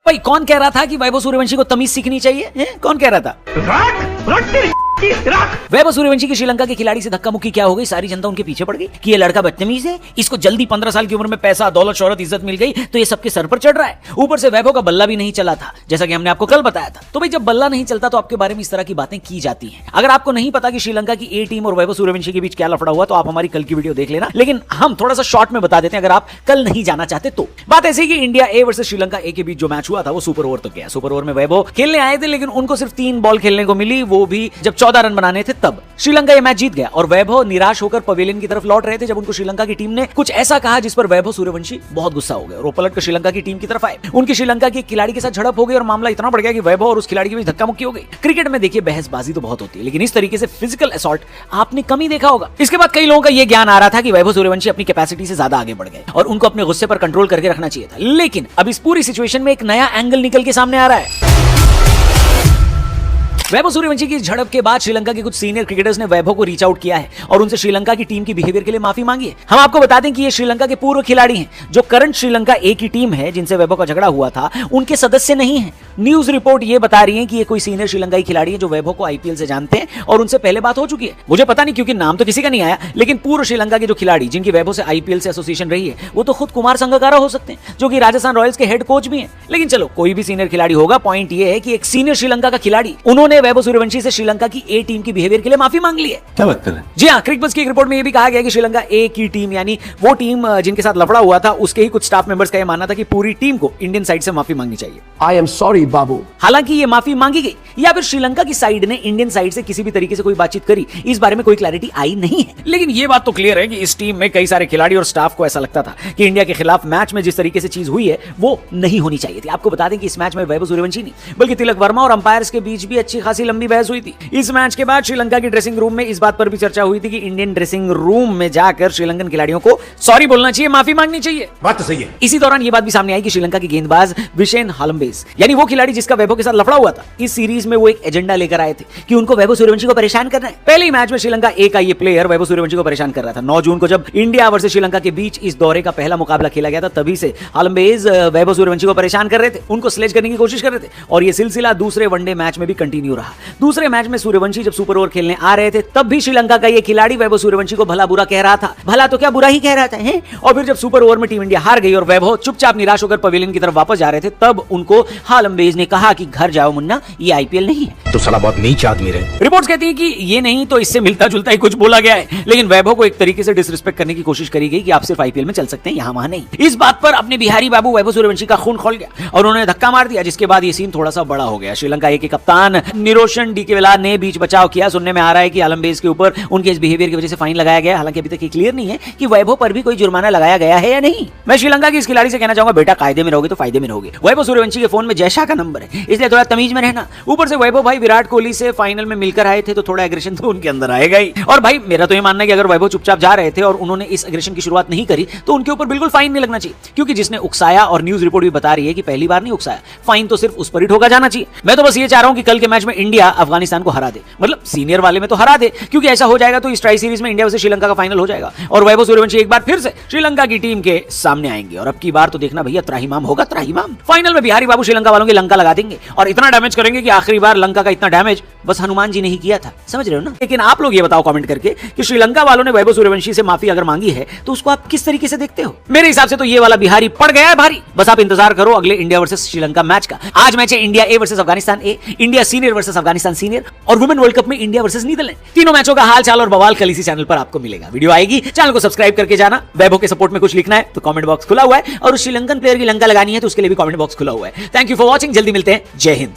भाई कौन कह रहा था कि वैभव सूर्यवंशी को तमीज सीखनी चाहिए? कौन कह रहा था? वैभव सूर्यवंशी की श्रीलंका के खिलाड़ी से धक्का मुक्की क्या हो गई, सारी जनता उनके पीछे पड़ गई कि ये लड़का बदतमीज है, इसको जल्दी 15 साल की उम्र में पैसा, दौलत, शोहरत, इज्जत मिल गई तो ये सबके सर पर चढ़ रहा है। ऊपर से वैभव का बल्ला भी नहीं चला था, जैसा कि हमने आपको कल बताया था। तो भाई जब बल्ला नहीं चलता तो आपके बारे में इस तरह की बातें की जाती हैं। अगर आपको नहीं पता कि श्रीलंका की ए टीम और वैभव सूर्यवंशी के बीच क्या लफड़ा हुआ तो आप हमारी कल की वीडियो देख लेना, लेकिन हम थोड़ा सा शॉर्ट में बता देते हैं अगर आप कल नहीं जाना चाहते तो। बात ऐसी कि इंडिया ए वर्सेस श्रीलंका ए के बीच जो मैच हुआ था वो सुपर ओवर तक गया। सुपर ओवर में वैभव खेलने आए थे लेकिन उनको सिर्फ 3 बॉल खेलने को मिली, वो भी जब 14 रन बनाने थे तब। श्रीलंका ये मैच जीत गया और वैभव निराश होकर पवेलियन की तरफ लौट रहे थे जब उनको श्रीलंका की टीम ने कुछ ऐसा कहा जिस पर वैभव सूर्यवंशी बहुत गुस्सा हो गए और वो पलट कर श्रीलंका की टीम की तरफ आए। उनकी श्रीलंका के खिलाड़ी के साथ झड़प हो गई और मामला इतना बढ़ गया कि वैभव और उस खिलाड़ी के बीच धक्का मुक्की हो गई। क्रिकेट में देखिए बहसबाजी तो बहुत होती है लेकिन इस तरीके से फिजिकल असॉल्ट आपने कम ही देखा होगा। इसके बाद कई लोगों का यह ज्ञान आ रहा था कि वैभव सूर्यवंशी अपनी कैपेसिटी से ज्यादा आगे बढ़ गए और उनको अपने गुस्से पर कंट्रोल करके रखना चाहिए था। लेकिन अब इस पूरी सिचुएशन में एक नया एंगल निकल के सामने आ रहा है। वैभव सूर्यवंशी की झड़प के बाद श्रीलंका के कुछ सीनियर क्रिकेटर्स ने वैभव को रीच आउट किया है और उनसे श्रीलंका की टीम की बिहेवियर के लिए माफी मांगी है। हम आपको बता दें कि ये श्रीलंका के पूर्व खिलाड़ी हैं जो करंट श्रीलंका ए की टीम है जिनसे वैभव का झगड़ा हुआ था, उनके सदस्य नहीं है। न्यूज रिपोर्ट ये बता रही है कि ये कोई सीनियर श्रीलंकाई खिलाड़ी है जो वैभव को आईपीएल से जानते हैं और उनसे पहले बात हो चुकी है। मुझे पता नहीं क्योंकि नाम तो किसी का नहीं आया, लेकिन पूर्व श्रीलंका के जो खिलाड़ी जिनकी वैभव से आईपीएल से एसोसिएशन रही है वो तो खुद कुमार संगकारा हो सकते हैं जो कि राजस्थान रॉयल्स के हेड कोच भी हैं। लेकिन चलो कोई भी सीनियर खिलाड़ी होगा, पॉइंट ये है कि एक सीनियर श्रीलंका का खिलाड़ी उन्होंने वैभव सूर्यवंशी से श्रीलंका की ए टीम की बिहेवियर के लिए माफी मांग ली है। क्या बात कर रहे हैं? जी हाँ, क्रिकबज़ की एक रिपोर्ट में यह भी कहा गया कि श्रीलंका ए की टीम यानी वो टीम जिनके साथ लफड़ा हुआ था उसके ही कुछ स्टाफ मेंबर्स का यह मानना था कि पूरी टीम को इंडियन साइड से माफी मांगनी चाहिए। आई एम सॉरी बाबू। हालांकि ये माफी मांगी गई या फिर श्रीलंका की साइड ने इंडियन साइड से किसी भी तरीके से कोई बातचीत करी, इस बारे में कोई क्लैरिटी आई नहीं है। लेकिन ये बात तो क्लियर है कि इस टीम में कई सारे खिलाड़ी और स्टाफ को ऐसा लगता था कि इंडिया के खिलाफ मैच में जिस तरीके से चीज हुई है वो नहीं होनी चाहिए थी। आपको बता दें कि इस मैच में वैभव सूर्यवंशी नहीं बल्कि तिलक वर्मा और अंपायर्स के बीच भी अच्छी खासी लंबी बहस हुई थी। इस मैच के बाद श्रीलंका की ड्रेसिंग रूम में इस बात पर भी चर्चा हुई थी कि इंडियन ड्रेसिंग रूम में जाकर श्रीलंकन खिलाड़ियों को सॉरी बोलना चाहिए, माफी मांगनी चाहिए। बात तो सही है। इसी दौरान ये बात भी सामने आई कि श्रीलंका के गेंदबाज विशेन हालम्बेस यानी वो खिलाड़ी जिसका वैभव के साथ लफड़ा हुआ था, इस सीरीज में वो एक एजेंडा लेकर आए थे कि उनको वैभव सूर्यवंशी को परेशान करना है। पहले ही मैच में श्रीलंका ए का ये प्लेयर वैभव सूर्यवंशी को परेशान कर रहा था। 9 जून को जब इंडिया वर्सेस श्रीलंका के बीच इस दौरे का पहला मुकाबला खेला गया था तभी से हालम्बेस वैभव सूर्यवंशी को परेशान कर रहे थे, उनको स्लेज करने की कोशिश कर रहे थे और ये सिलसिला दूसरे वनडे मैच में भी कंटिन्यू रहा। दूसरे मैच में सूर्यवंशी जब सुपर ओवर खेलने आ रहे थे तब भी श्रीलंका का ये खिलाड़ी वैभव सूर्यवंशी को भला बुरा कह रहा था, भला तो क्या बुरा ही कह रहा था है? और फिर जब सुपर ओवर में टीम इंडिया हार गई और वैभव चुपचाप निराश होकर पवेलियन की तरफ वापस जा रहे थे तब उनको हालम्बेस ने कहा कि घर जाओ मुन्ना, ये आईपीएल नहीं है। तो साला बहुत नीच आदमी रहे। रिपोर्ट्स कहती हैं कि ये नहीं तो इससे मिलता जुलता ही कुछ बोला गया है, लेकिन वैभव को एक तरीके से डिसरिस्पेक्ट करने की कोशिश करी गई कि आप सिर्फ आईपीएल में चल सकते हैं, यहां वहां नहीं। इस बात पर अपने बिहारी बाबू वैभव सूर्यवंशी का खून खोल गया और उन्होंने धक्का मार दिया, जिसके बाद ये सीन थोड़ा सा बड़ा हो गया। श्रीलंका ए के कप्तान निरोशन डिकेवेला ने बीच बचाव किया। सुनने में आ रहा है कि हालम्बेस के ऊपर उनके इस बिहेवियर की वजह से फाइन लगाया गया। हालांकि अभी तक ये क्लियर नहीं है कि वैभव पर भी कोई जुर्माना लगाया गया है या नहीं। मैं श्रीलंका के इस खिलाड़ी से कहना चाहूंगा, बेटा कायदे में रहोगे तो फायदे में रहोगे। वैभव सूर्यवंशी के फोन में जयशाह का नंबर है, इसलिए थोड़ा तमीज में रहना। ऊपर से वैभव भाई विराट कोहली से फाइनल में मिलकर आए थे तो थोड़ा एग्रेशन तो उनके अंदर आएगा ही। और भाई मेरा तो ये मानना है कि अगर वैभव चुपचाप जा रहे थे और उन्होंने इस एग्रेशन की शुरुआत नहीं करी तो उनके ऊपर बिल्कुल फाइन नहीं लगना चाहिए, क्योंकि जिसने उकसाया और न्यूज रिपोर्ट भी बता रही है कि पहली बार नहीं उकसाया, फाइन तो सिर्फ उस पर ही ठोका जाना चाहिए। मैं तो बस ये चाह रहा हूं कि कल के मैच में इंडिया अफगानिस्तान को हरा दे, मतलब सीनियर वाले में तो हरा दे, क्योंकि ऐसा हो जाएगा तो इस ट्राई सीरीज में इंडिया वर्सेस श्रीलंका का फाइनल हो जाएगा और वैभव सूर्यवंशी एक बार फिर से श्रीलंका की टीम के सामने आएंगे। और अब की बार तो देखना भैया त्राहिमाम होगा, त्राहिमाम। फाइनल में बिहारी बाबू श्रीलंका वालों की लंका लगा देंगे और इतना डैमेज करेंगे कि आखिरी बार लंका का इतना डैमेज बस हनुमान जी ने ही किया था, समझ रहे हो ना। लेकिन आप लोग ये बताओ कमेंट करके कि श्रीलंका वालों ने वैभव सूर्यवंशी से माफी अगर मांगी है तो उसको आप किस तरीके से देखते हो? मेरे हिसाब से तो ये वाला बिहारी पड़ गया है भारी। बस आप इंतजार करो अगले इंडिया वर्सेस श्रीलंका मैच का। आज मैच है India A versus Afghanistan A, India senior versus Afghanistan senior और वुमेन वर्ल्ड कप में इंडिया वर्सेस नीदरलैंड। तीनों मैचों का हाल चाल और बवाल कल इसी चैनल पर आपको मिलेगा। वीडियो आएगी, चैनल को सब्सक्राइब करके जाना। वैभव के सपोर्ट में कुछ लिखना है तो कमेंट बॉक्स खुला हुआ है और उस श्रीलंकन प्लेयर की लंका लगानी है तो उसके लिए भी कमेंट बॉक्स खुला हुआ है। थैंक यू फॉर वॉचिंग, जल्दी मिलते हैं। जय हिंद।